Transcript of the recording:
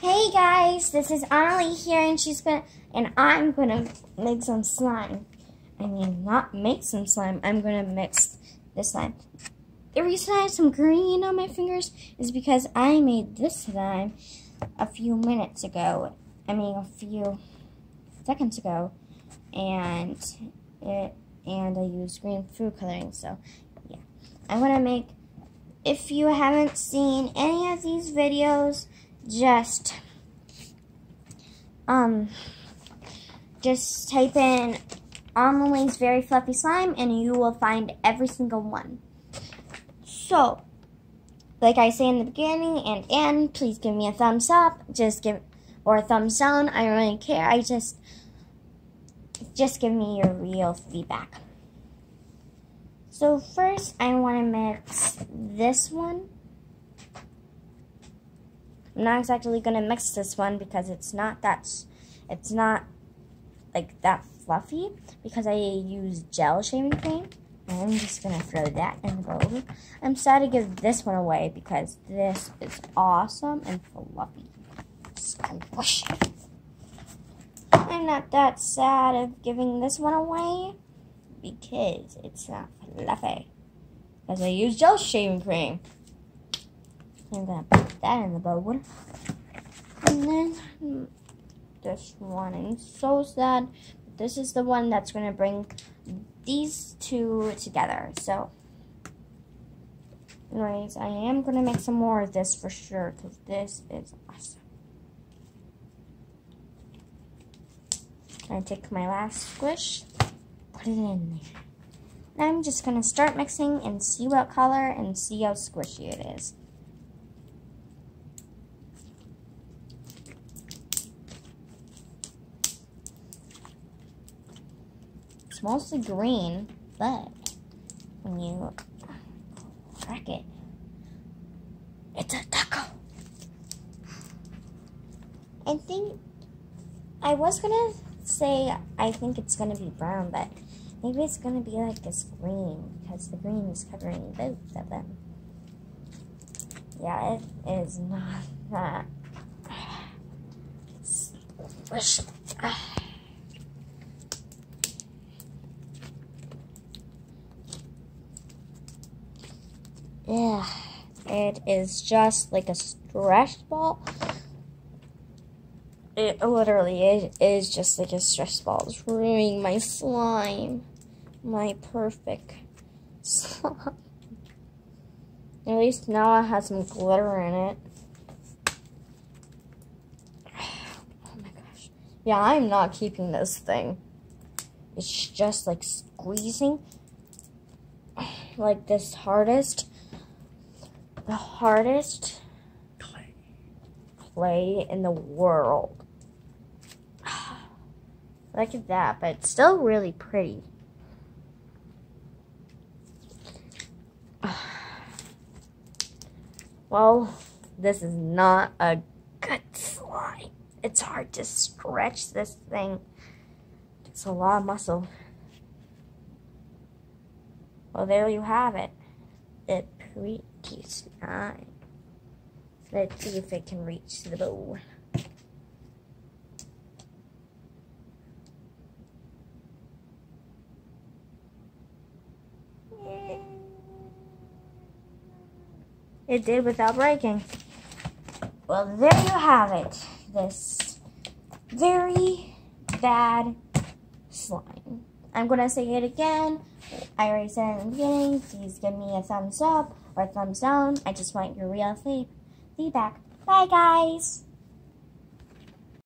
Hey guys, this is Annalee here, and I'm gonna make some slime. I mean, not make some slime. I'm gonna mix this slime. The reason I have some green on my fingers is because I made this slime a few minutes ago. I mean, a few seconds ago, and I used green food coloring. So yeah, I'm gonna make. If you haven't seen any of these videos, just type in Annalee's Very Fluffy Slime and you will find every single one. So, like I say in the beginning and end, please give me a thumbs up, or a thumbs down. I don't really care. Just give me your real feedback. So first I want to mix this one. I'm not exactly gonna mix this one because it's not like that fluffy because I use gel shaving cream. And I'm just gonna throw that in the bowl. I'm sad to give this one away because this is awesome and fluffy. Squishy. I'm not that sad of giving this one away because it's not fluffy. Because I use gel shaving cream. I'm gonna put that in the bowl. And then this one. I'm so sad. This is the one that's gonna bring these two together. So, anyways, I am gonna make some more of this for sure because this is awesome. I take my last squish, put it in there. And I'm just gonna start mixing and see what color and see how squishy it is. It's mostly green, but when you crack it, it's a taco. I was gonna say I think it's gonna be brown, but maybe it's gonna be like this green because the green is covering both of them. Yeah, it is not that squishy. Yeah, it is just like a stress ball. It literally is just like a stress ball. It's ruining my slime. My perfect slime. At least now it has some glitter in it. Oh my gosh. Yeah, I'm not keeping this thing. It's just like squeezing. Like this the hardest clay in the world. Look at that, but it's still really pretty. Well, this is not a good slime. It's hard to stretch this thing. It's a lot of muscle. Well, there you have it. It's pretty slime. Let's see if it can reach the bowl. It did without breaking. Well, there you have it. This very bad slime. I'm going to say it again. I already said it in the beginning. Please give me a thumbs up or a thumbs down. I just want your real feedback. Bye, guys.